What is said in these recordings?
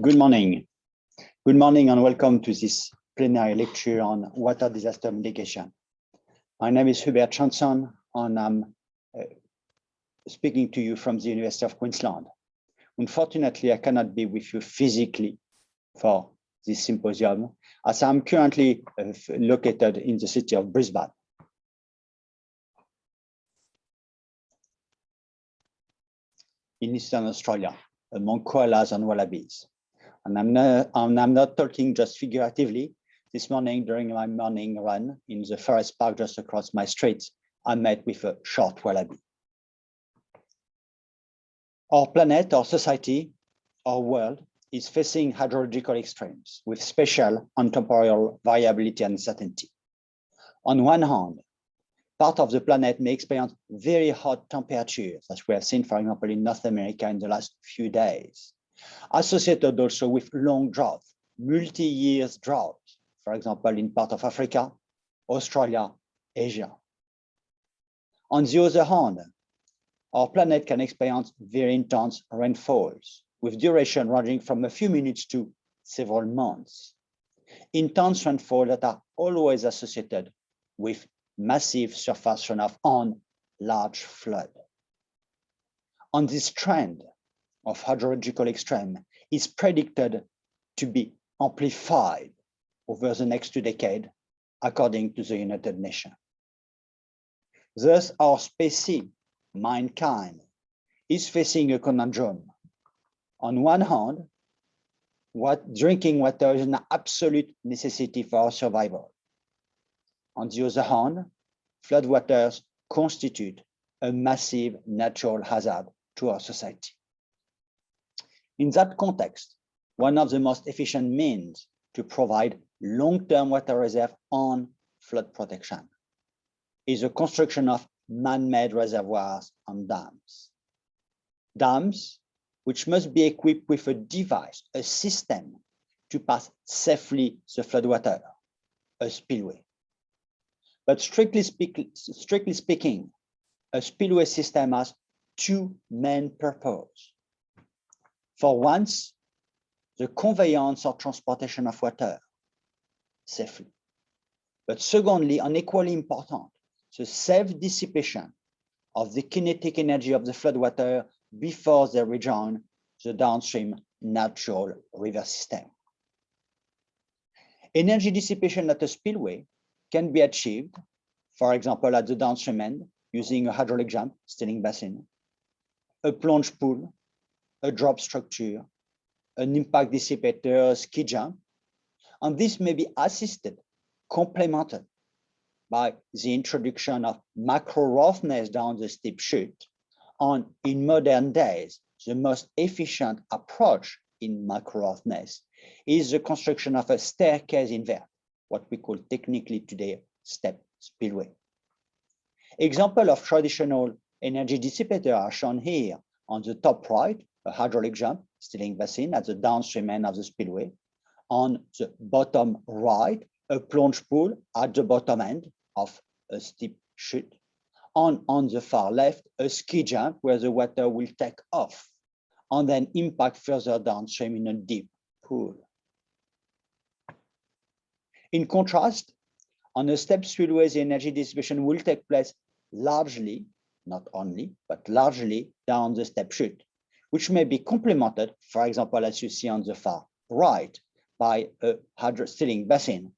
Good morning. Good morning and welcome to this plenary lecture on water disaster mitigation. My name is Hubert Johnson and I'm speaking to you from the University of Queensland. Unfortunately, I cannot be with you physically for this symposium as I'm currently located in the city of Brisbane. In Eastern Australia, among koalas and wallabies. And I'm not talking just figuratively. This morning, during my morning run in the forest park just across my street, I met with a short wallaby. Our planet, our society, our world is facing hydrological extremes with spatial and temporal variability and uncertainty. On one hand, part of the planet may experience very hot temperatures, as we have seen, for example, in North America in the last few days, associated also with long droughts, multi-year droughts, for example, in part of Africa, Australia, Asia. On the other hand, our planet can experience very intense rainfalls with duration ranging from a few minutes to several months. Intense rainfall that are always associated with massive surface runoff and large flood. On this trend of hydrological extreme is predicted to be amplified over the next 2 decades, according to the United Nations. Thus, our species, mankind, is facing a conundrum. On one hand, drinking water is an absolute necessity for our survival. On the other hand, floodwaters constitute a massive natural hazard to our society. In that context, one of the most efficient means to provide long-term water reserve and flood protection is the construction of man-made reservoirs and dams. Dams, which must be equipped with a device, a system to pass safely the floodwater, a spillway. But strictly speaking, a spillway system has two main purposes. For once, the conveyance or transportation of water safely. But secondly, and equally important, the safe dissipation of the kinetic energy of the floodwater before they rejoin the downstream natural river system. Energy dissipation at a spillway can be achieved, for example, at the downstream end, using a hydraulic jump, steering basin, a plunge pool, a drop structure, an impact dissipator, a ski jump, and this may be assisted, complemented by the introduction of macro roughness down the steep chute. And in modern days, the most efficient approach in macro roughness is the construction of a staircase invert, what we call technically today step spillway. Example of traditional energy dissipator are shown here. On the top right, a hydraulic jump, steering basin at the downstream end of the spillway. On the bottom right, a plunge pool at the bottom end of a steep chute. And on the far left, a ski jump where the water will take off and then impact further downstream in a deep pool. In contrast, on a step spillway, the energy dissipation will take place largely, not only, but largely down the step chute, which may be complemented, for example, as you see on the far right, by a steering basin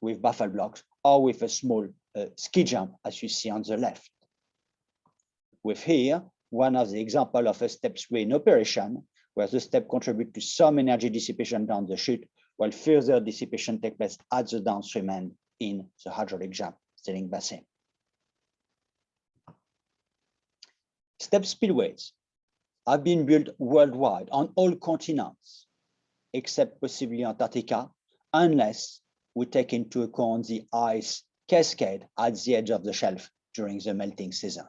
with baffle blocks or with a small ski jump, as you see on the left. With here, one of the examples of a step spillway in operation, where the step contributes to some energy dissipation down the chute, while further dissipation takes place at the downstream end in the hydraulic jump steering basin. Step spillways have been built worldwide on all continents, except possibly Antarctica, unless we take into account the ice cascade at the edge of the shelf during the melting season.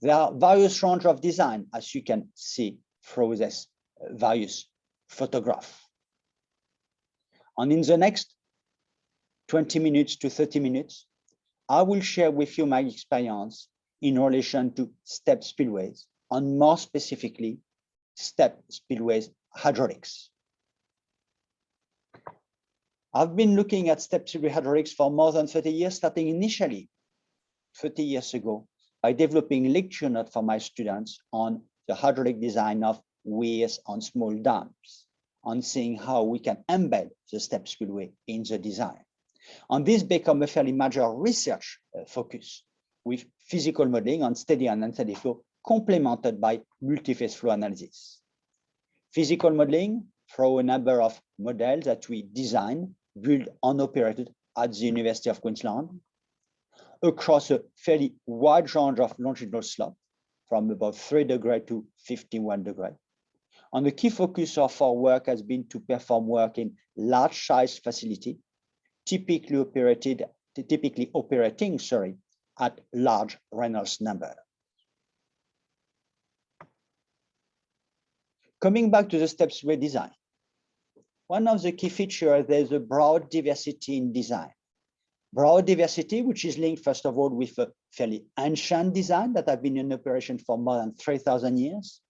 There are various ranges of design, as you can see through this various photograph. And in the next 20 minutes to 30 minutes, I will share with you my experience in relation to step spillways, and more specifically, step spillways hydraulics. I've been looking at step spillway hydraulics for more than 30 years, starting initially 30 years ago by developing lecture notes for my students on the hydraulic design of weirs on small dams, on seeing how we can embed the step spillway in the design. And this became a fairly major research focus with physical modeling on steady and unsteady flow, complemented by multi-phase flow analysis. Physical modeling through a number of models that we designed, built, and operated at the University of Queensland across a fairly wide range of longitudinal slope, from about 3 degrees to 51 degrees. And the key focus of our work has been to perform work in large size facility, typically operating at large Reynolds number. Coming back to the step spillway design, one of the key features, there's a broad diversity in design. Broad diversity, which is linked, first of all, with a fairly ancient design that have been in operation for more than 3,000 years,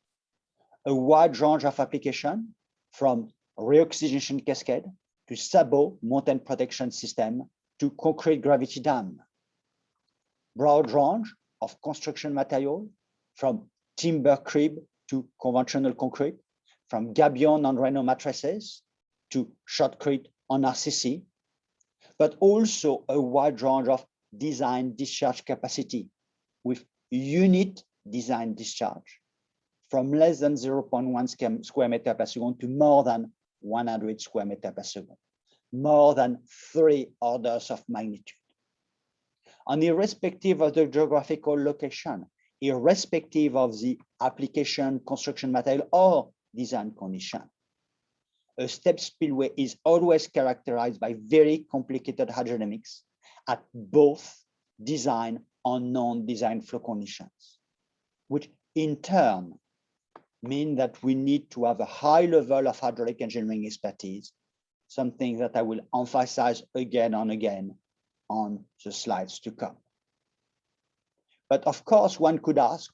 a wide range of application from re-oxygenation cascade to sabot mountain protection system to concrete gravity dam. Broad range of construction material from timber crib to conventional concrete, from gabion and Rhino mattresses to shotcrete on RCC, but also a wide range of design discharge capacity with unit design discharge from less than 0.1 square meter per second to more than 100 square meter per second, more than 3 orders of magnitude. And irrespective of the geographical location, irrespective of the application, construction material, or design condition, a step spillway is always characterized by very complicated hydrodynamics at both design and non-design flow conditions, which in turn mean that we need to have a high level of hydraulic engineering expertise, something that I will emphasize again and again on the slides to come. But of course, one could ask,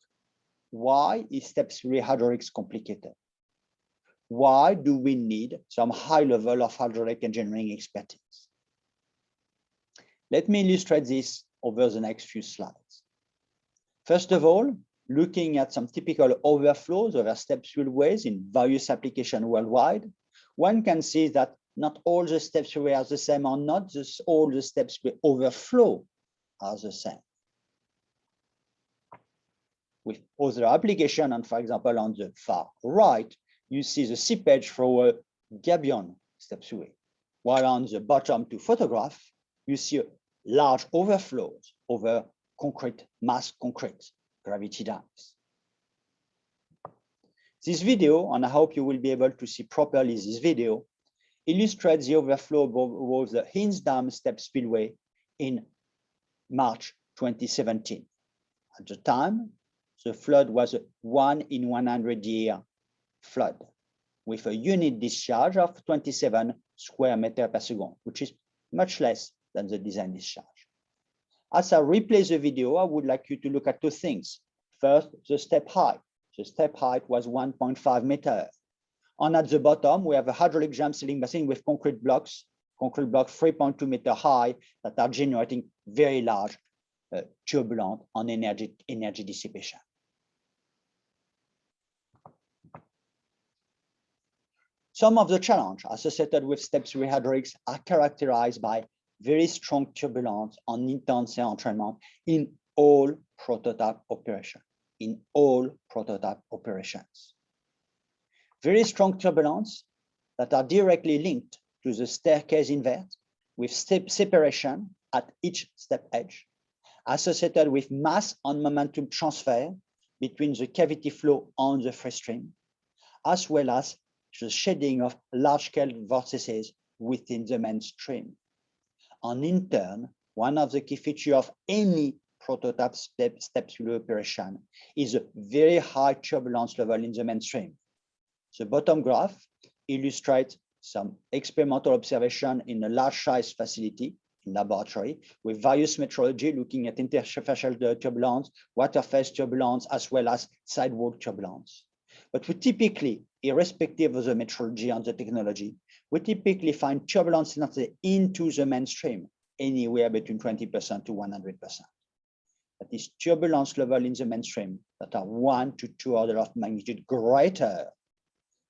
why is step spillway hydraulics complicated? Why do we need some high level of hydraulic engineering expertise? Let me illustrate this over the next few slides. First of all, looking at some typical overflows over step spillways in various applications worldwide, one can see that not all the step spillways are the same, or not all the step spillway overflow are the same. With other applications, and for example, on the far right, you see the seepage through a gabion step spillway, while on the bottom to photograph, you see large overflows over concrete, mass concrete, gravity dams. This video, and I hope you will be able to see properly this video, illustrates the overflow of the Hinds Dam step spillway in March 2017. At the time, the flood was a 1 in 100 year flood with a unit discharge of 27 square meter per second, which is much less than the design discharge. As I replay the video, I would like you to look at two things. First, the step height. The step height was 1.5 meters. And at the bottom, we have a hydraulic jam sealing basin with concrete blocks 3.2 meter high that are generating very large turbulent and energy dissipation. Some of the challenges associated with step spillway hydraulics are characterized by very strong turbulence and intense entraînement in all prototype operations. Very strong turbulence that are directly linked to the staircase invert with step separation at each step edge, associated with mass and momentum transfer between the cavity flow and the free stream, as well as the shedding of large-scale vortices within the mainstream. And in turn, one of the key features of any prototype step spillway operation is a very high turbulence level in the mainstream. The bottom graph illustrates some experimental observation in a large size facility in laboratory with various metrology looking at interfacial turbulence, water phase turbulence, as well as sidewall turbulence. But we typically, irrespective of the metrology and the technology, we typically find turbulence into the mainstream anywhere between 20% to 100%. That is turbulence level in the mainstream that are 1 to 2 orders of magnitude greater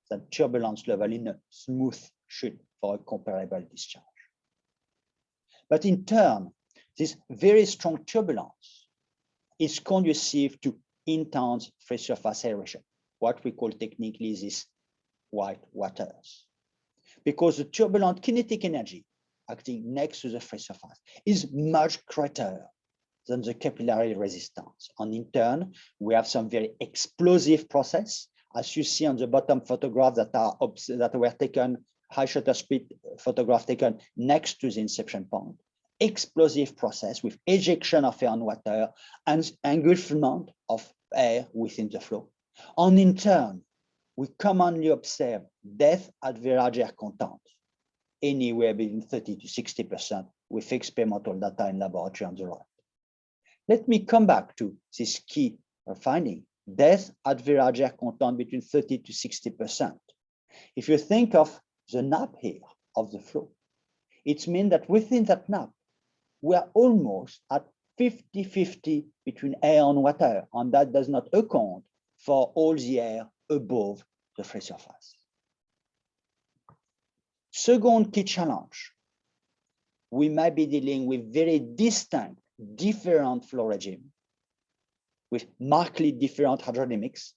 than turbulence level in a smooth chute for a comparable discharge. But in turn, this very strong turbulence is conducive to intense free surface aeration, what we call technically these white waters. Because the turbulent kinetic energy acting next to the free surface is much greater than the capillary resistance. And in turn, we have some very explosive process, as you see on the bottom photograph that were taken, high shutter speed photograph taken next to the inception point. Explosive process with ejection of air and water and engulfment of air within the flow. And in turn, we commonly observe depth at very large air content, anywhere between 30 to 60% with experimental data in laboratory on the right. Let me come back to this key finding, depth at very large air content between 30 to 60%. If you think of the nap here of the flow, it means that within that nap, we are almost at 50-50 between air and water, and that does not account for all the air above the free surface. Second key challenge, we might be dealing with very distinct, different flow regime with markedly different hydrodynamics,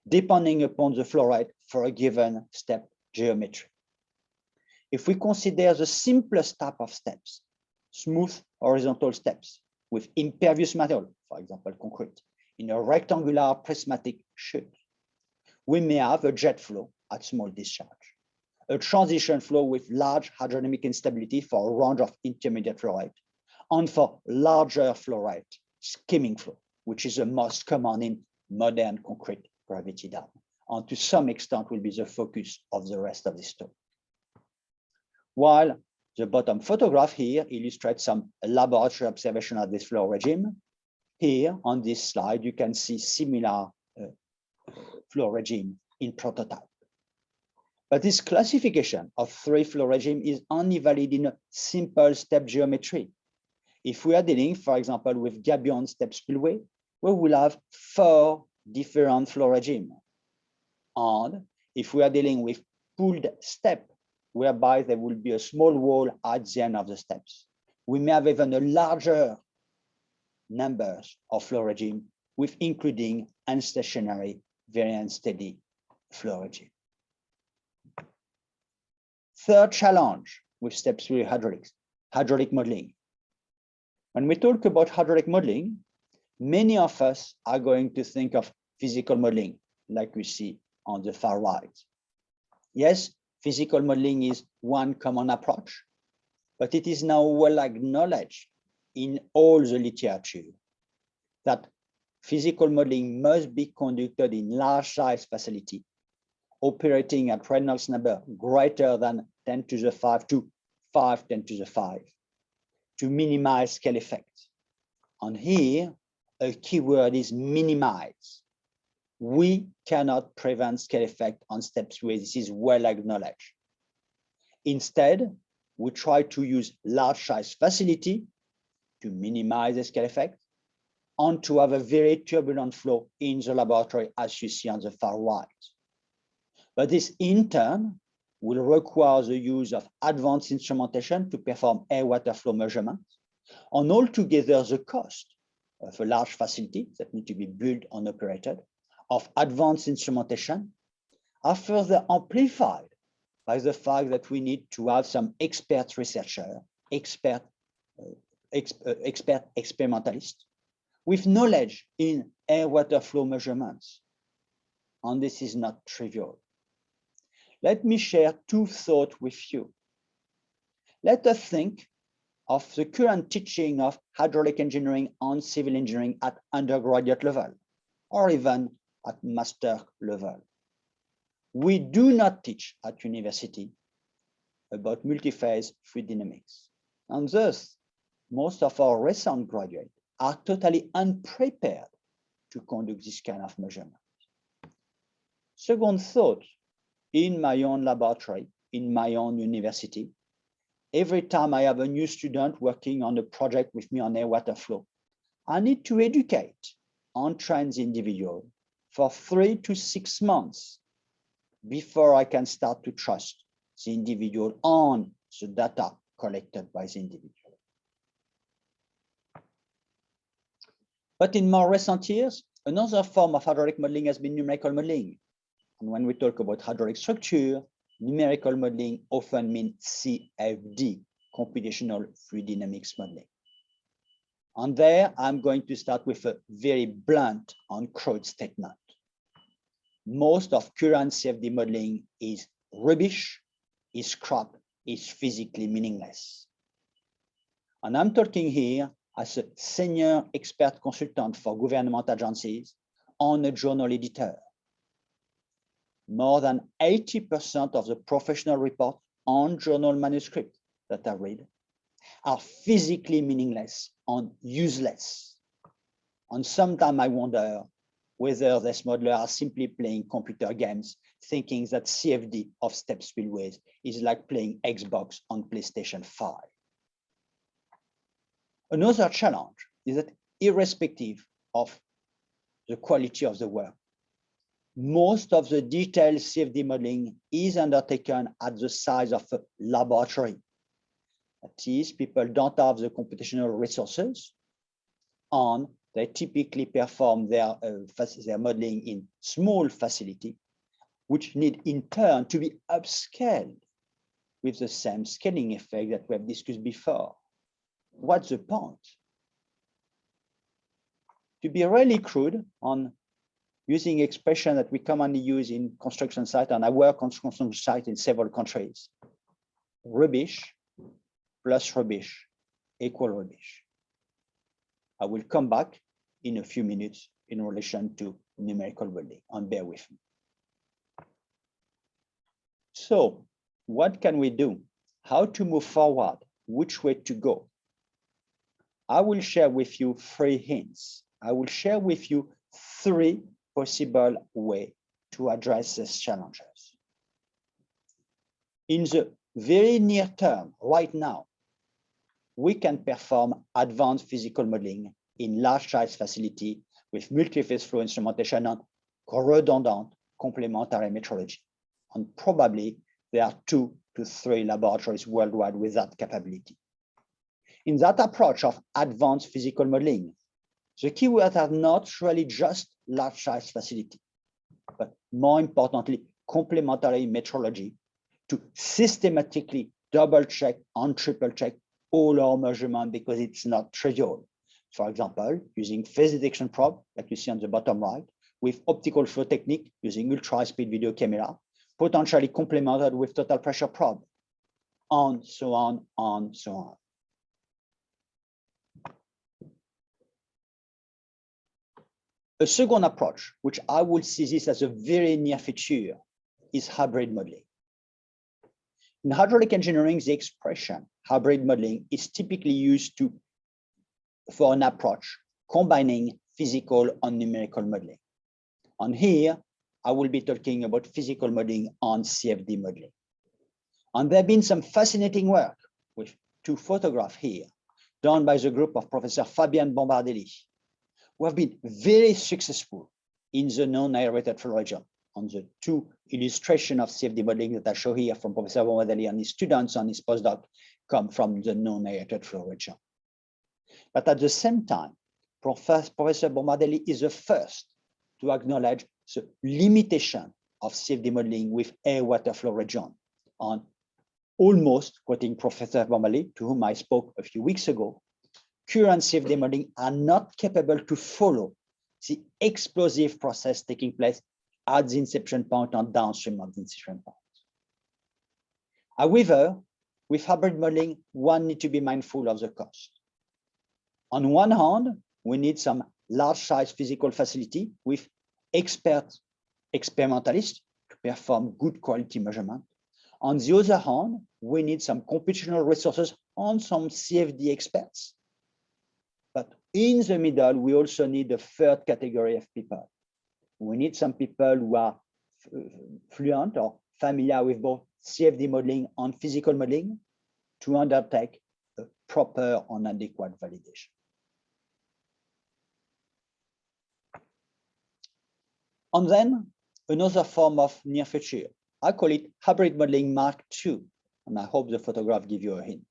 depending upon the flow rate for a given step geometry. If we consider the simplest type of steps, smooth horizontal steps with impervious material, for example, concrete, in a rectangular prismatic chute, we may have a jet flow at small discharge, a transition flow with large hydrodynamic instability for a range of intermediate flow rate, and for larger flow rate, skimming flow, which is the most common in modern concrete gravity dam, and to some extent will be the focus of the rest of this talk. While the bottom photograph here illustrates some laboratory observation of this flow regime. Here on this slide, you can see similar flow regime in prototype. But this classification of 3 flow regime is only valid in a simple step geometry. If we are dealing, for example, with gabion step spillway, we will have 4 different flow regime. And if we are dealing with pooled step, whereby there will be a small wall at the end of the steps, we may have even a larger numbers of flow regime with including unstationary, very unsteady flow regime. Third challenge with step 3 hydraulics, hydraulic modeling. When we talk about hydraulic modeling, many of us are going to think of physical modeling, like we see on the far right. Yes, physical modeling is one common approach, but it is now well acknowledged in all the literature that physical modeling must be conducted in large size facility, operating at Reynolds number greater than 10 to the 5 to 5 10 to the 5 to minimize scale effects. And here, a keyword is minimize. We cannot prevent scale effect on steps where this is well acknowledged. Instead, we try to use large size facility to minimize the scale effect and to have a very turbulent flow in the laboratory, as you see on the far right. But this in turn will require the use of advanced instrumentation to perform air-water flow measurements, and altogether the cost of a large facility that need to be built and operated of advanced instrumentation are further amplified by the fact that we need to have some expert researcher, expert experimentalist with knowledge in air-water flow measurements. And this is not trivial. Let me share 2 thoughts with you. Let us think of the current teaching of hydraulic engineering and civil engineering at undergraduate level, or even at master level. We do not teach at university about multi-phase fluid dynamics. And thus, most of our recent graduates are totally unprepared to conduct this kind of measurement. Second thought, in my own laboratory, in my own university, every time I have a new student working on a project with me on air water flow, I need to educate and train the individual for 3 to 6 months before I can start to trust the individual on the data collected by the individual. But in more recent years, another form of hydraulic modeling has been numerical modeling. And when we talk about hydraulic structure, numerical modeling often means CFD, computational fluid dynamics modeling. And there, I'm going to start with a very blunt and crude statement. Most of current CFD modeling is rubbish, is crap, is physically meaningless. And I'm talking here as a senior expert consultant for government agencies and a journal editor. More than 80% of the professional report and journal manuscript that I read are physically meaningless and useless. And sometimes I wonder whether these modelers are simply playing computer games, thinking that CFD of step spillways is like playing Xbox on PlayStation 5. Another challenge is that irrespective of the quality of the work, most of the detailed CFD modeling is undertaken at the size of a laboratory. That is, people don't have the computational resources, and they typically perform their modeling in small facility, which need in turn to be upscaled with the same scaling effect that we have discussed before. What's the point? To be really crude on using expression that we commonly use in construction site, and I work on construction site in several countries, rubbish plus rubbish equal rubbish. I will come back in a few minutes in relation to numerical modeling, and bear with me. So what can we do? How to move forward? Which way to go? I will share with you 3 hints. I will share with you 3 possible ways to address these challenges. In the very near term, right now, we can perform advanced physical modeling in large size facility with multi-phase flow instrumentation and redundant complementary metrology. And probably there are 2 to 3 laboratories worldwide with that capability. In that approach of advanced physical modeling, the keywords are not really just large size facility, but more importantly, complementary metrology to systematically double check and triple check all our measurements, because it's not trivial. For example, using phase detection probe, like you see on the bottom right, with optical flow technique using ultra-high-speed video camera, potentially complemented with total pressure probe, and so on and so on. A second approach, which I would see this as a very near future, is hybrid modeling. In hydraulic engineering, the expression hybrid modeling is typically used for an approach combining physical and numerical modeling. And here, I will be talking about physical modeling and CFD modeling. And there have been some fascinating work with 2 photographs here, done by the group of Professor Fabian Bombardelli, who have been very successful in the non-aerated flow region. On the 2 illustrations of CFD modeling that I show here from Professor Bombardelli and his students and his postdoc come from the non-aerated flow region. But at the same time, Professor Bombardelli is the first to acknowledge the limitation of CFD modeling with air water flow region. And almost quoting Professor Bombardelli, to whom I spoke a few weeks ago, current CFD modeling are not capable to follow the explosive process taking place at the inception point and downstream of the inception point. However, with hybrid modeling, one needs to be mindful of the cost. On one hand, we need some large size physical facility with experimentalists to perform good quality measurement. On the other hand, we need some computational resources and some CFD experts. But in the middle, we also need a third category of people. We need some people who are fluent or familiar with both CFD modeling and physical modeling to undertake a proper and adequate validation. And then another form of near future. I call it hybrid modeling Mark II, and I hope the photograph gives you a hint.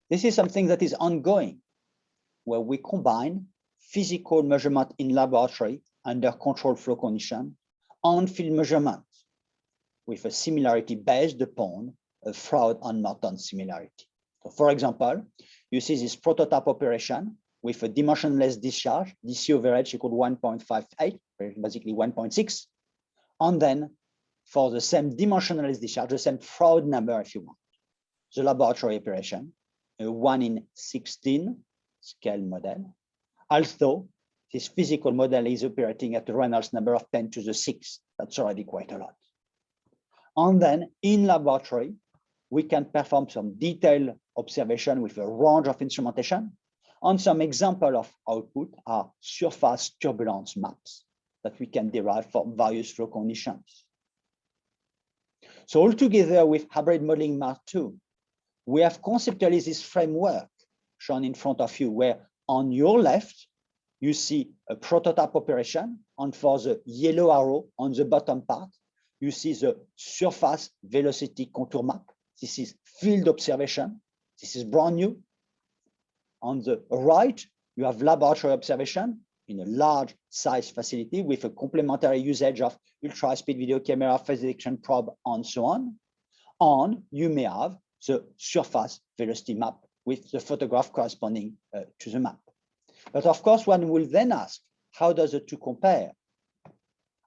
This is something that is ongoing, where we combine physical measurement in laboratory under controlled flow condition and field measurement with a similarity based upon a Froude and Merton similarity. So for example, you see this prototype operation with a dimensionless discharge, DC over H equal 1.58, basically 1.6. And then for the same dimensionless discharge, the same Froude number, if you want, the laboratory operation, a 1 in 16 scale model. Although this physical model is operating at a Reynolds number of 10 to the 6, that's already quite a lot. And then in laboratory, we can perform some detailed observation with a range of instrumentation. And some example of output are surface turbulence maps that we can derive from various flow conditions. So altogether with hybrid modeling Mark II, we have conceptually this framework shown in front of you, where on your left, you see a prototype operation, and for the yellow arrow on the bottom part, you see the surface velocity contour map. This is field observation. This is brand new. On the right, you have laboratory observation in a large size facility with a complementary usage of ultra-high-speed video camera, phase detection probe, and so on. And you may have the surface velocity map with the photograph corresponding to the map. But of course, one will then ask, how does the two compare?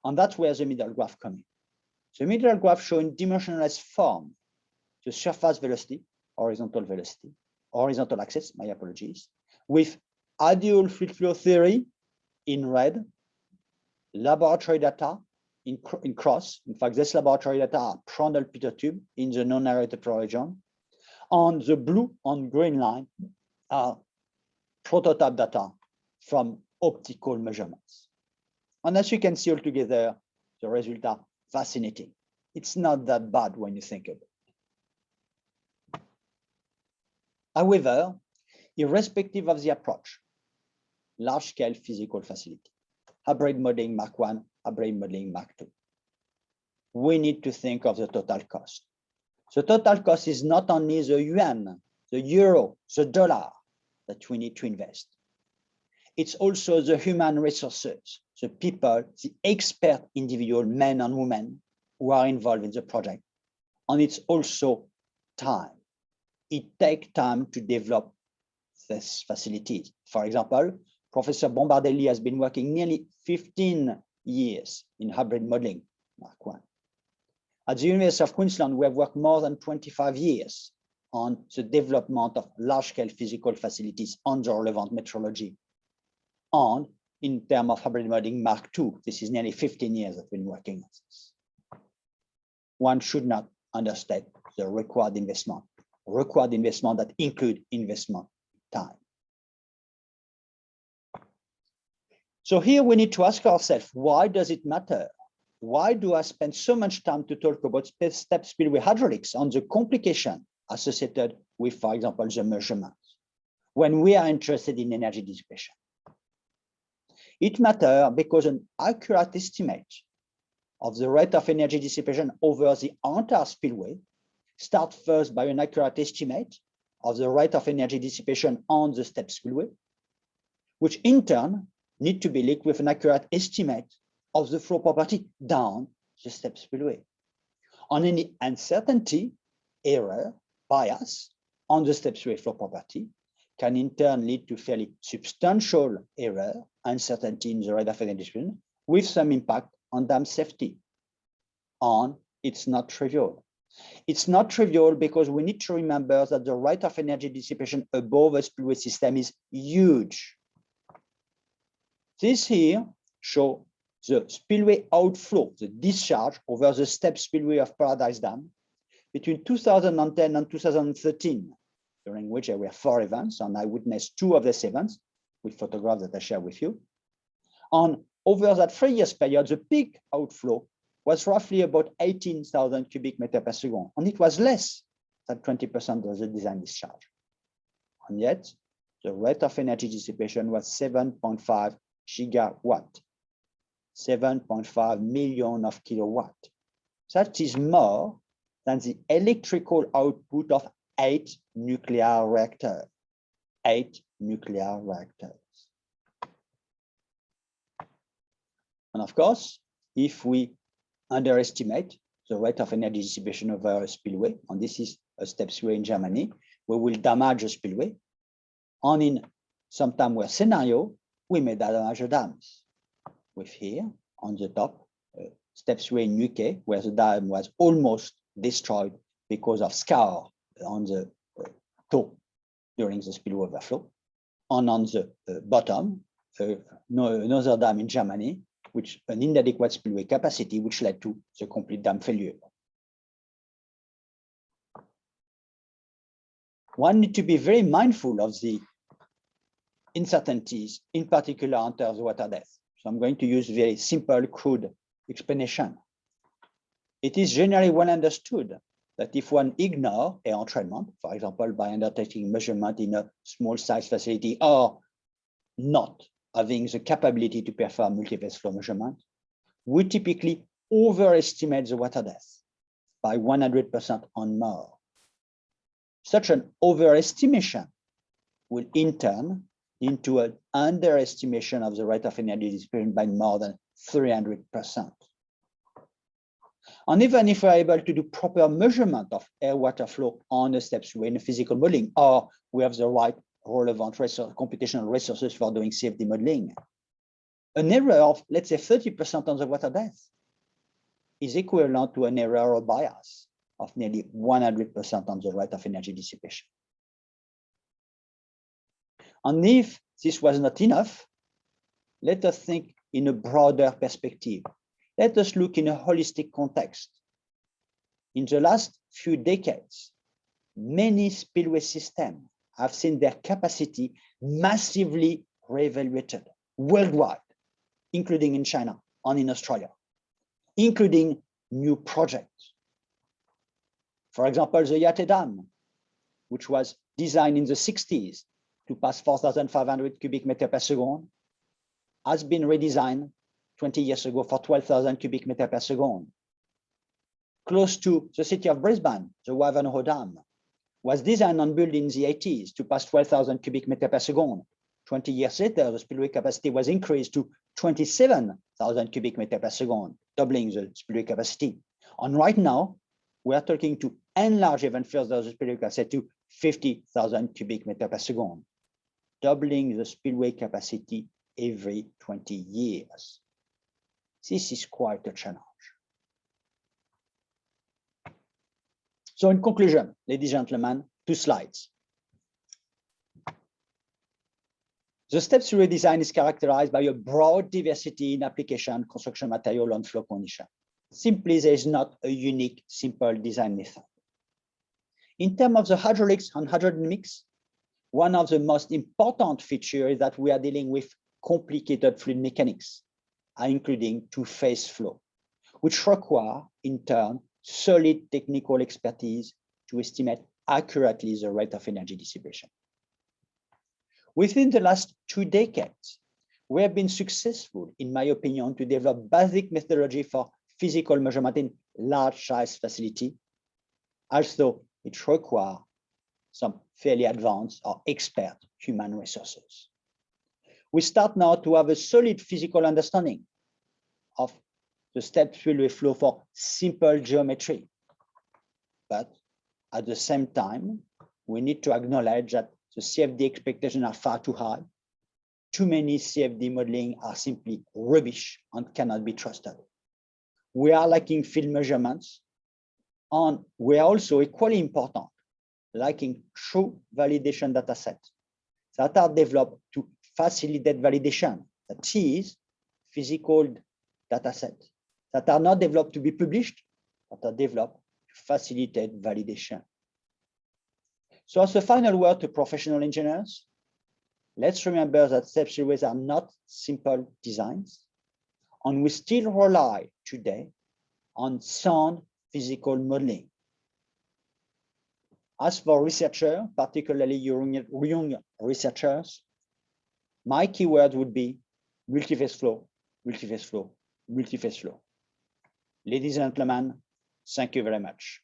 And that's where the middle graph comes in. The middle graph showing dimensionless form, the surface velocity, horizontal axis, my apologies, with ideal fluid flow theory in red, laboratory data in cross. In fact, this laboratory data are Prandtl Peter tube in the non-narrowable region. On the blue and green line are prototype data from optical measurements. And as you can see altogether, the results are fascinating. It's not that bad when you think of it. However, irrespective of the approach, large-scale physical facility, hybrid modeling Mark I, hybrid modeling Mark II, we need to think of the total cost. The total cost is not only the yuan, the euro, the dollar that we need to invest. It's also the human resources, the people, the expert individual men and women who are involved in the project. And it's also time. It takes time to develop these facilities. For example, Professor Bombardelli has been working nearly 15 years in hybrid modeling, Mark I. At the University of Queensland, we have worked more than 25 years on the development of large-scale physical facilities on the relevant metrology. And in terms of hybrid modeling Mark II, this is nearly 15 years that we've been working on this. One should not understate the required investment that include investment time. So here we need to ask ourselves, why does it matter? Why do I spend so much time to talk about step spillway hydraulics and the complication associated with, for example, the measurements, when we are interested in energy dissipation? It matters because an accurate estimate of the rate of energy dissipation over the entire spillway starts first by an accurate estimate of the rate of energy dissipation on the step spillway, which in turn need to be linked with an accurate estimate of the flow property down the step spillway. On any uncertainty, error, bias on the step spillway flow property can in turn lead to fairly substantial error, uncertainty in the rate of energy dissipation with some impact on dam safety. And it's not trivial. It's not trivial because we need to remember that the rate of energy dissipation above a spillway system is huge. This here shows the spillway outflow, the discharge over the step spillway of Paradise Dam between 2010 and 2013, during which there were 4 events, and I witnessed 2 of these events with photographs that I share with you. And over that 3 years period, the peak outflow was roughly about 18,000 cubic meters per second, and it was less than 20% of the design discharge. And yet, the rate of energy dissipation was 7.5 gigawatt, 7.5 million of kilowatt. That is more than the electrical output of 8 nuclear reactors. 8 nuclear reactors. And of course, if we underestimate the rate of energy dissipation over a spillway, and this is a step spillway in Germany, we will damage a spillway. And in some time where scenario, we may damage the dams. With here on the top, step spillway in UK, where the dam was almost destroyed because of scour on the toe during the spillway overflow. And on the bottom, another dam in Germany, which an inadequate spillway capacity, which led to the complete dam failure. One needs to be very mindful of the uncertainties, in particular in terms of water depth. So I'm going to use very simple, crude explanation. It is generally well understood that if one ignores air entrainment, for example, by undertaking measurement in a small size facility or not having the capability to perform multi-phase flow measurement, we typically overestimate the water depth by 100% or more. Such an overestimation will in turn into an underestimation of the rate of energy dissipation by more than 300%. And even if we're able to do proper measurement of air water flow on the steps in a physical modeling, or we have the right relevant computational resources for doing CFD modeling, an error of, let's say, 30% on the water depth is equivalent to an error or bias of nearly 100% on the rate of energy dissipation. And if this was not enough, let us think in a broader perspective. Let us look in a holistic context. In the last few decades, many spillway systems have seen their capacity massively reevaluated worldwide, including in China and in Australia, including new projects. For example, the Yate Dam, which was designed in the 60s to pass 4,500 cubic meters per second, has been redesigned 20 years ago for 12,000 cubic meters per second. Close to the city of Brisbane, the Wivenhoe Dam was designed and built in the 80s to pass 12,000 cubic meters per second. 20 years later, the spillway capacity was increased to 27,000 cubic meters per second, doubling the spillway capacity. And right now, we are talking to enlarge even further the spillway capacity to 50,000 cubic meters per second, doubling the spillway capacity every 20 years. This is quite a challenge. So in conclusion, ladies and gentlemen, 2 slides. The step spillway design is characterized by a broad diversity in application, construction material, and flow condition. Simply, there is not a unique, simple design method. In terms of the hydraulics and hydrodynamics, one of the most important features is that we are dealing with complicated fluid mechanics, including two-phase flow, which require, in turn, solid technical expertise to estimate accurately the rate of energy dissipation. Within the last 2 decades, we have been successful, in my opinion, to develop basic methodology for physical measurement in large size facility, although it requires some fairly advanced or expert human resources. We start now to have a solid physical understanding of the step spillway flow for simple geometry. But at the same time, we need to acknowledge that the CFD expectations are far too high. Too many CFD modeling are simply rubbish and cannot be trusted. We are lacking field measurements, and we are also equally important, lacking true validation data sets that are developed to facilitate validation. That is, physical data sets that are not developed to be published, but are developed to facilitate validation. So as a final word to professional engineers, let's remember that step spillways are not simple designs. and we still rely today on sound physical modeling. As for researchers, particularly young researchers, my keyword would be multiphase flow, multiphase flow, multiphase flow. Ladies and gentlemen, thank you very much.